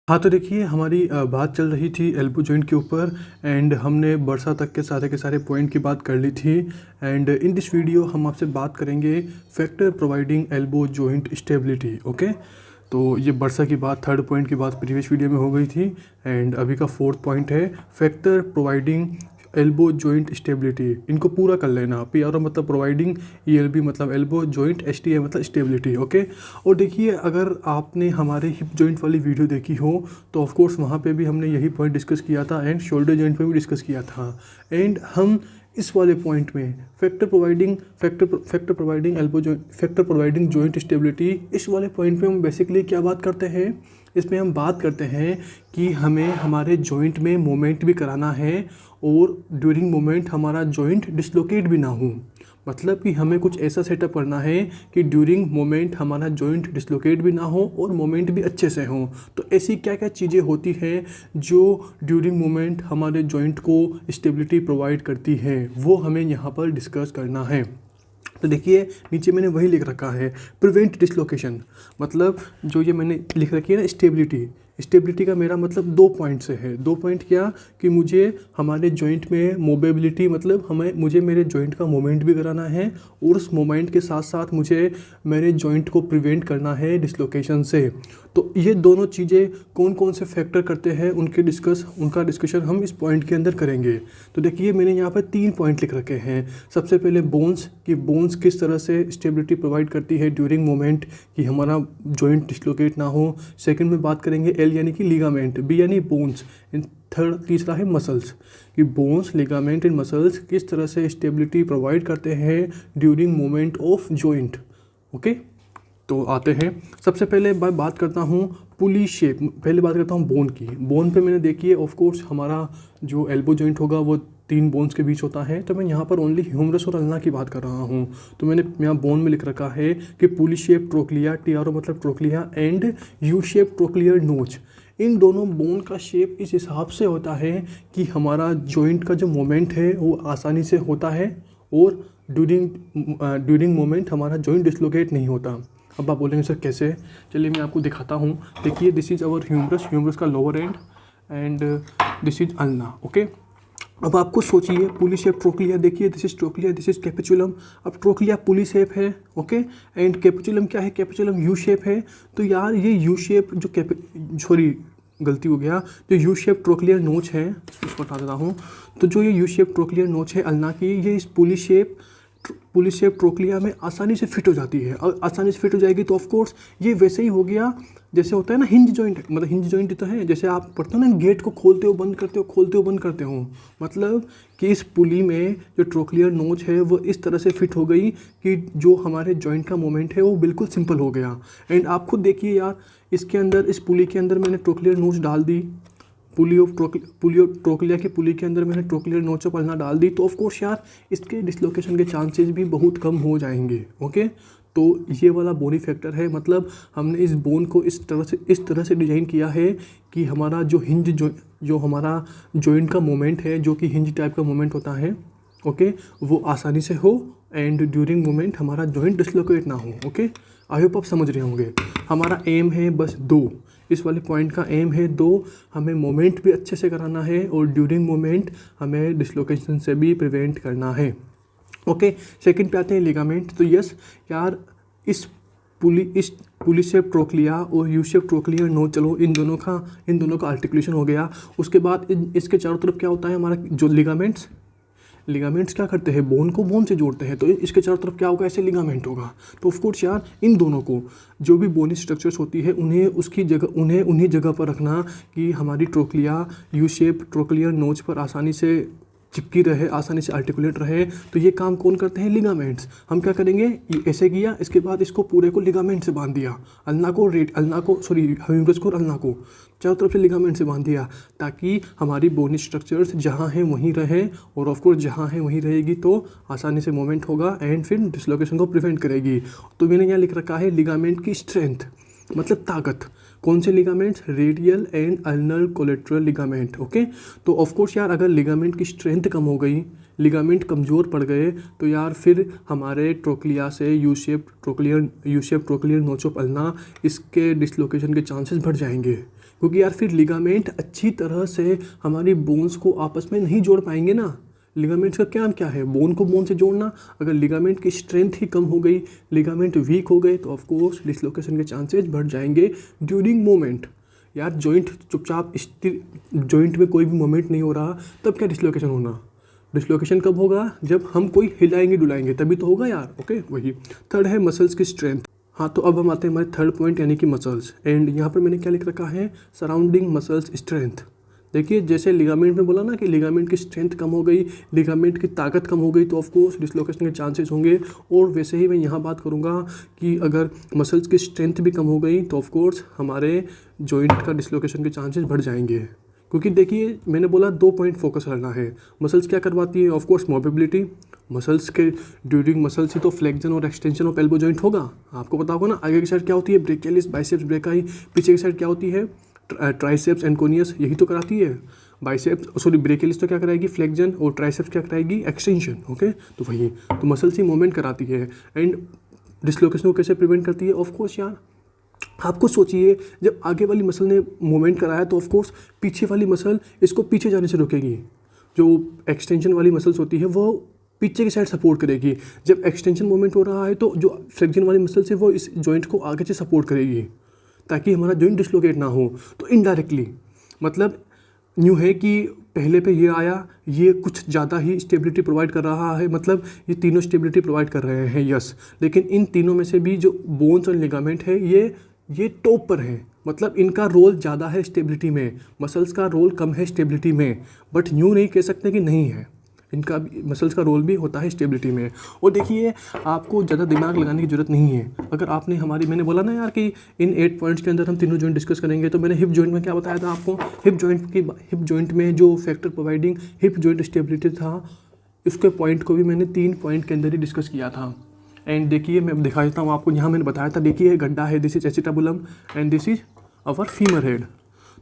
हाँ, तो देखिए हमारी बात चल रही थी एल्बो जॉइंट के ऊपर एंड हमने बरसा तक के सारे पॉइंट की बात कर ली थी। एंड इन दिस वीडियो हम आपसे बात करेंगे factor providing elbow joint stability. Okay, तो ये बरसा की बात, थर्ड पॉइंट की बात प्रीवियस वीडियो में हो गई थी एंड अभी का फोर्थ पॉइंट है factor providing elbow joint stability. इनको पूरा कर लेना। पी आर मतलब प्रोवाइडिंग, ई एल बी मतलब elbow joint, S T A मतलब स्टेबिलिटी। ओके, और देखिए अगर आपने हमारे हिप जॉइंट वाली वीडियो देखी हो तो ऑफ कोर्स वहाँ पे भी हमने यही पॉइंट डिस्कस किया था एंड शोल्डर जॉइंट पे भी डिस्कस किया था। एंड हम इस वाले पॉइंट में factor providing elbow joint, factor providing joint stability, इस वाले पॉइंट पे हम बेसिकली क्या बात करते हैं, इसमें हम बात करते हैं कि हमें हमारे जॉइंट में मोमेंट भी कराना है और ड्यूरिंग मोमेंट हमारा जॉइंट डिसलोकेट भी ना हो। मतलब कि हमें कुछ ऐसा सेटअप करना है कि ड्यूरिंग मोमेंट हमारा जॉइंट डिसलोकेट भी ना हो और मोमेंट भी अच्छे से हो। तो ऐसी क्या क्या चीज़ें होती हैं जो ड्यूरिंग मोमेंट हमारे जॉइंट को स्टेबिलिटी प्रोवाइड करती हैं, वो हमें यहाँ पर डिस्कस करना है। तो देखिए नीचे मैंने वही लिख रखा है, प्रिवेंट डिसलोकेशन। मतलब जो ये मैंने लिख रखी है ना स्टेबिलिटी, स्टेबिलिटी का मेरा मतलब 2 पॉइंट से है। 2 पॉइंट क्या कि मुझे हमारे जॉइंट में मोबिलिटी, मतलब मुझे मेरे जॉइंट का मोमेंट भी कराना है और उस मोमेंट के साथ साथ मुझे मेरे जॉइंट को प्रिवेंट करना है डिसलोकेशन से। तो ये दोनों चीज़ें कौन कौन से फैक्टर करते हैं उनका डिस्कशन हम इस पॉइंट के अंदर करेंगे। तो देखिए मैंने यहाँ पर 3 पॉइंट लिख रखे हैं। सबसे पहले बोन्स, कि बोन्स किस तरह से स्टेबिलिटी प्रोवाइड करती है ड्यूरिंग मोमेंट कि हमारा जॉइंट डिसलोकेट ना हो। सेकंड में बात करेंगे एल यानी कि लिगामेंट, बी यानी बोन्स, तीसरा है मसल्स, कि बोन्स, लिगामेंट एंड मसल्स किस तरह से स्टेबिलिटी प्रोवाइड करते हैं during moment of joint. Okay, तो आते हैं। सबसे पहले मैं बात करता हूँ पुली शेप। पहले बात करता हूँ बोन की। बोन पे मैंने देखिए ऑफ कोर्स हमारा जो एल्बो जॉइंट होगा वो 3 बोन्स के बीच होता है। तो मैं यहाँ पर ओनली ह्यूमरस और अल्ना की बात कर रहा हूँ। तो मैंने यहाँ बोन में लिख रखा है कि pulley shape trochlea, T R O मतलब trochlea, and U shape trochlear notch. इन दोनों बोन का शेप इस हिसाब से होता है कि हमारा जॉइंट का जो मोमेंट है वो आसानी से होता है और ड्यूरिंग मोमेंट हमारा जॉइंट डिसलोकेट नहीं होता। अब आप बोलेंगे सर कैसे, चलिए मैं आपको दिखाता हूँ। देखिए दिस इज़ अवर ह्यूमरस का lower and this is ulna. Okay, अब आपको सोचिए पुली शेप ट्रोक्लिया, देखिए this is trochlea, this is capitulum. अब ट्रोक्लिया पुली शेप है, ओके, एंड कैपिचुलम क्या है, कैपिचुलम यू शेप है। तो यार ये यू शेप जो गलती हो गया, जो यू शेप ट्रोक्लियर नोच है, इसको हटा देता हूँ। तो जो ये यू शेप ट्रोक्लियर नोच है अल्ना की, ये इस पुली शेप ट्रोक्लिया में आसानी से फिट हो जाती है। और आसानी से फिट हो जाएगी तो ऑफ कोर्स ये वैसे ही हो गया जैसे होता है ना हिंज जॉइंट। मतलब हिंज जॉइंट तो है, जैसे आप पढ़ते हो ना गेट को खोलते हो बंद करते हो, खोलते हो बंद करते हो। मतलब कि इस पुली में जो ट्रोक्लियर नोच है वो इस तरह से फिट हो गई कि जो हमारे जॉइंट का मोमेंट है वो बिल्कुल सिंपल हो गया। एंड आप खुद देखिए यार, इसके अंदर, इस पुली के अंदर मैंने ट्रोक्लियर नोच डाल दी, ट्रोक्लिया की पुली के अंदर मैंने ट्रोक्लियर नोच ऑफ अल्ना डाल दी। तो ऑफ कोर्स यार इसके डिसलोकेशन के चांसेस भी बहुत कम हो जाएंगे। ओके, तो ये वाला बोनी फैक्टर है। मतलब हमने इस बोन को इस तरह से डिज़ाइन किया है कि हमारा जो हमारा जॉइंट का मोमेंट है, जो कि हिंज टाइप का मोमेंट होता है, ओके, वो आसानी से हो एंड ड्यूरिंग मोमेंट हमारा जॉइंट डिसलोकेट ना हो। ओके, आई होप आप समझ रहे होंगे। हमारा एम है बस 2, इस वाले पॉइंट का एम है 2, हमें मोमेंट भी अच्छे से कराना है और ड्यूरिंग मोमेंट हमें डिसलोकेशन से भी प्रिवेंट करना है। ओके, सेकंड पे आते हैं लिगामेंट। तो यस यार, इस पुली शेप ट्रोक्लिया और यू शेप ट्रोक्लियर नोच, चलो इन दोनों का आर्टिकुलेशन हो गया। उसके बाद इसके चारों तरफ क्या होता है, हमारा जो लिगामेंट्स क्या करते हैं, बोन को बोन से जोड़ते हैं। तो इसके चारों तरफ क्या होगा, ऐसे लिगामेंट होगा। तो ऑफ कोर्स यार इन दोनों को, जो भी बोनी स्ट्रक्चर्स होती है उन्हें उन्हीं जगह पर रखना कि हमारी ट्रोक्लिया यू शेप ट्रोक्लियर नोच पर आसानी से चिपकी रहे, आसानी से आर्टिकुलेट रहे। तो ये काम कौन करते हैं, लिगामेंट्स। हम क्या करेंगे, ऐसे किया, इसके बाद इसको पूरे को लिगामेंट से बांध दिया, ह्यूमरस को और अल्ना को चारों तरफ से लिगामेंट से बांध दिया, ताकि हमारी बोनी स्ट्रक्चर्स जहाँ हैं वहीं रहे। और ऑफ कोर्स जहाँ है वहीं रहेगी तो आसानी से मूवमेंट होगा एंड फिर डिसलोकेशन को प्रिवेंट करेगी। तो मैंने यहाँ लिख रखा है लिगामेंट की स्ट्रेंथ, मतलब ताकत। कौन से ligaments, radial and ulnar collateral ligament. Okay, तो ऑफ कोर्स यार अगर लिगामेंट की स्ट्रेंथ कम हो गई, लिगामेंट कमज़ोर पड़ गए तो यार फिर हमारे ट्रोक्लिया से यू शेप ट्रोक्लियर नोच ऑफ अल्ना इसके डिसलोकेशन के चांसेस बढ़ जाएंगे, क्योंकि यार फिर लिगामेंट अच्छी तरह से हमारी बोन्स को आपस में नहीं जोड़ पाएंगे ना। लिगामेंट्स का क्या है, बोन को बोन से जोड़ना। अगर लिगामेंट की स्ट्रेंथ ही कम हो गई, लिगामेंट वीक हो गए, तो ऑफ कोर्स डिसलोकेशन के चांसेस बढ़ जाएंगे ड्यूरिंग मोमेंट। यार जॉइंट चुपचाप स्थिर, जॉइंट में कोई भी मोमेंट नहीं हो रहा, तब क्या डिसलोकेशन होना। डिसलोकेशन कब होगा, जब हम कोई हिलाएंगे डुलाएंगे तभी तो होगा यार। ओके, वही। थर्ड है मसल्स की स्ट्रेंथ। हाँ, तो अब हम आते हैं हमारे थर्ड पॉइंट यानी कि मसल्स। एंड यहाँ पर मैंने क्या लिख रखा है, सराउंडिंग मसल्स स्ट्रेंथ। देखिए जैसे लिगामेंट में बोला ना कि लिगामेंट की स्ट्रेंथ कम हो गई, लिगामेंट की ताकत कम हो गई, तो ऑफ कोर्स डिसलोकेशन के चांसेस होंगे। और वैसे ही मैं यहाँ बात करूँगा कि अगर मसल्स की स्ट्रेंथ भी कम हो गई तो ऑफ कोर्स हमारे जॉइंट का डिसलोकेशन के चांसेस बढ़ जाएंगे। क्योंकि देखिए मैंने बोला 2 पॉइंट फोकस करना है। मसल्स क्या करवाती है, ऑफ कोर्स मोबिलिटी। मसल्स के ड्यूरिंग मसल्स ही तो फ्लेक्जन और एक्सटेंशन ऑफ एल्बो जॉइंट होगा। आपको पता होगा ना, आगे की साइड क्या होती है, ब्रेकियलिस बाइसेप्स ब्रेकाई, पीछे की साइड क्या होती है, ट्राइसेप्स एंकोनियस, यही तो कराती है। बाइसेप्स सॉरी ब्रेकियलिस तो क्या कराएगी, फ्लेक्जन, और ट्राइसेप्स क्या कराएगी, एक्सटेंशन। ओके, तो वही तो मसल्स ही मूवमेंट कराती है। एंड डिसलोकेशन को कैसे प्रिवेंट करती है, ऑफ कोर्स यार आपको सोचिए, जब आगे वाली मसल ने मूवमेंट कराया तो ऑफ कोर्स पीछे वाली मसल इसको पीछे जाने से रोकेगी। जो एक्सटेंशन वाली मसल्स होती है वो पीछे की साइड सपोर्ट करेगी। जब एक्सटेंशन मूवमेंट हो रहा है तो जो फ्लेक्जन वाली मसल्स है वो इस जॉइंट को आगे से सपोर्ट करेगी ताकि हमारा जॉइंट डिसलोकेट ना हो। तो इनडायरेक्टली मतलब यूँ है कि पहले पे ये आया, ये कुछ ज़्यादा ही स्टेबिलिटी प्रोवाइड कर रहा है, मतलब ये तीनों स्टेबिलिटी प्रोवाइड कर रहे हैं, यस। लेकिन इन तीनों में से भी जो बोन्स और लिगामेंट है ये टॉप पर है, मतलब इनका रोल ज़्यादा है स्टेबिलिटी में, मसल्स का रोल कम है स्टेबिलिटी में। बट यूँ नहीं कह सकते कि नहीं है, इनका मसल्स का रोल भी होता है स्टेबिलिटी में। और देखिए आपको ज़्यादा दिमाग लगाने की ज़रूरत नहीं है। अगर आपने मैंने बोला ना यार कि इन 8 पॉइंट्स के अंदर हम तीनों जॉइंट डिस्कस करेंगे, तो मैंने हिप जॉइंट में क्या बताया था आपको, हिप जॉइंट में जो factor providing hip joint stability था, उसके पॉइंट को भी मैंने 3 पॉइंट के अंदर ही डिस्कस किया था। एंड देखिए मैं दिखा देता हूँ आपको, यहाँ मैंने बताया था, देखिए गड्ढा है, this is acetabulum and this is our femur head.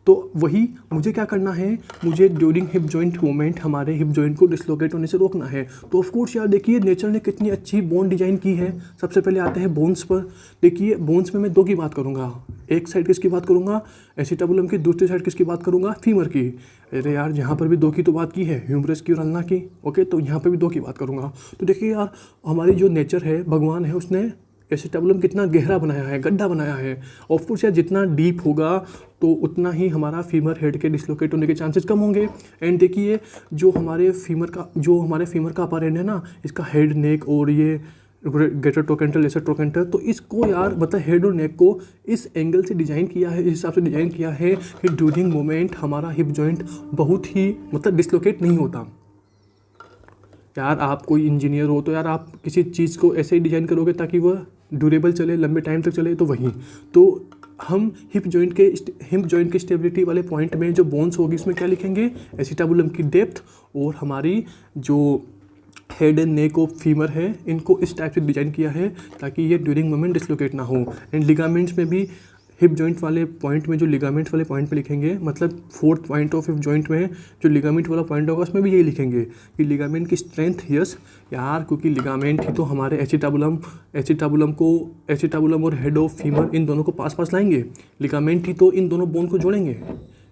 तो वही मुझे क्या करना है, मुझे ड्यूरिंग हिप जॉइंट मूवमेंट हमारे हिप जॉइंट को डिसलोकेट होने से रोकना है। तो ऑफ कोर्स यार देखिए नेचर ने कितनी अच्छी बोन डिजाइन की है। सबसे पहले आते हैं बोन्स पर। देखिए बोन्स में मैं 2 की बात करूँगा, एक साइड किसकी बात करूँगा, एसिटाबुलम की, दूसरी साइड किसकी बात करूँगा, फीमर की। अरे यार यहाँ पर भी 2 की तो बात की है, ह्यूमरस की और अल्ना की। ओके, तो यहाँ पर भी 2 की बात करूँगा। तो देखिए यार हमारी जो नेचर है, भगवान है, उसने एसिटाबुलम कितना गहरा बनाया है, गड्ढा बनाया है। ऑफ कोर्स यार जितना डीप होगा तो उतना ही हमारा फीमर हेड के डिसलोकेट होने के चांसेस कम होंगे। एंड देखिए जो हमारे फीमर का अपर एंड है ना, इसका हेड, नेक और ये ग्रेटर ट्रोकेंटर, लेसर ट्रोकेंटर, तो इसको यार मतलब हेड और नेक को इस एंगल से डिज़ाइन किया है, इस हिसाब से डिज़ाइन किया है कि ड्यूरिंग मोमेंट हमारा हिप जॉइंट बहुत ही मतलब डिसलोकेट नहीं होता। यार आप कोई इंजीनियर हो तो यार आप किसी चीज़ को ऐसे ही डिज़ाइन करोगे ताकि वह ड्यूरेबल चले, लंबे टाइम तक चले। तो वही तो हम हिप जॉइंट के स्टेबिलिटी वाले पॉइंट में जो बोन्स होगी उसमें क्या लिखेंगे, एसिटाबुलम की डेप्थ और हमारी जो head and neck of femur है, इनको इस टाइप से डिज़ाइन किया है ताकि ये ड्यूरिंग मोमेंट डिसलोकेट ना हो। एंड लिगामेंट्स में भी हिप जॉइंट वाले पॉइंट में जो लिगामेंट्स वाले पॉइंट पे लिखेंगे, मतलब 4th point of hip joint में जो लिगामेंट वाला पॉइंट होगा उसमें भी यही लिखेंगे कि लिगामेंट की स्ट्रेंथ, यस यार, क्योंकि लिगामेंट ही तो हमारे एसिटाबुलम और हेड ऑफ फीमर इन दोनों को पास लाएंगे। लिगामेंट ही तो इन दोनों बोन को जोड़ेंगे।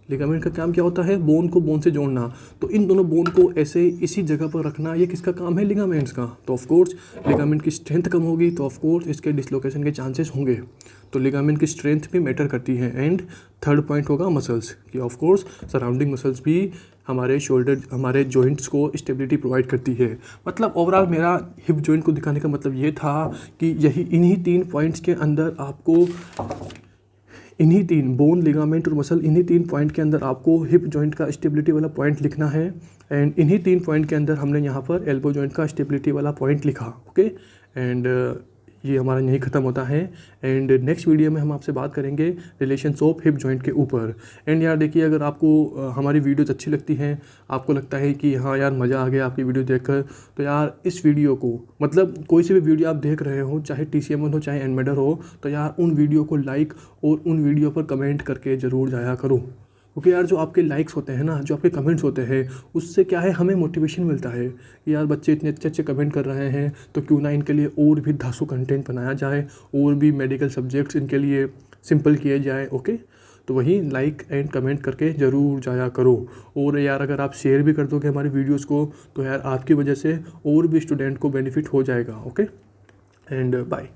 लिगामेंट का काम क्या होता है, बोन को बोन से जोड़ना। तो इन दोनों बोन को ऐसे इसी जगह पर रखना, ये किसका काम है, लिगामेंट्स का। तो ऑफ कोर्स लिगामेंट की स्ट्रेंथ कम होगी तो ऑफ कोर्स इसके डिसलोकेशन के चांसेस होंगे। तो लिगामेंट की स्ट्रेंथ भी मैटर करती है। एंड थर्ड पॉइंट होगा मसल्स कि ऑफ कोर्स सराउंडिंग मसल्स भी हमारे जॉइंट्स को स्टेबिलिटी प्रोवाइड करती है। मतलब ओवरऑल मेरा हिप जॉइंट को दिखाने का मतलब ये था कि इन्हीं 3 पॉइंट्स के अंदर आपको इन्हीं 3 बोन, लिगामेंट और मसल, इन्हीं 3 पॉइंट के अंदर आपको हिप जॉइंट का स्टेबिलिटी वाला पॉइंट लिखना है। एंड इन्हीं 3 पॉइंट के अंदर हमने यहाँ पर एल्बो जॉइंट का स्टेबिलिटी वाला पॉइंट लिखा। ओके, एंड ये हमारा यहीं ख़त्म होता है। एंड नेक्स्ट वीडियो में हम आपसे बात करेंगे रिलेशंस ऑफ हिप जॉइंट के ऊपर। एंड यार देखिए अगर आपको हमारी वीडियोस अच्छी लगती हैं, आपको लगता है कि हाँ यार मज़ा आ गया आपकी वीडियो देखकर, तो यार इस वीडियो को मतलब कोई सी भी वीडियो आप देख रहे हो, चाहे TCM1 हो चाहे एनमेडर हो, तो यार उन वीडियो को लाइक और उन वीडियो पर कमेंट करके ज़रूर जाया करो। क्योंकि यार जो आपके लाइक्स होते हैं ना, जो आपके कमेंट्स होते हैं, उससे क्या है हमें मोटिवेशन मिलता है कि यार बच्चे इतने अच्छे अच्छे कमेंट कर रहे हैं, तो क्यों ना इनके लिए और भी धांसू कंटेंट बनाया जाए, और भी मेडिकल सब्जेक्ट्स इनके लिए सिंपल किए जाए। ओके, तो वही लाइक एंड कमेंट करके ज़रूर जाया करो। और यार अगर आप शेयर भी कर दोगे हमारी वीडियोज़ को, तो यार आपकी वजह से और भी स्टूडेंट को बेनिफिट हो जाएगा। Okay, and bye.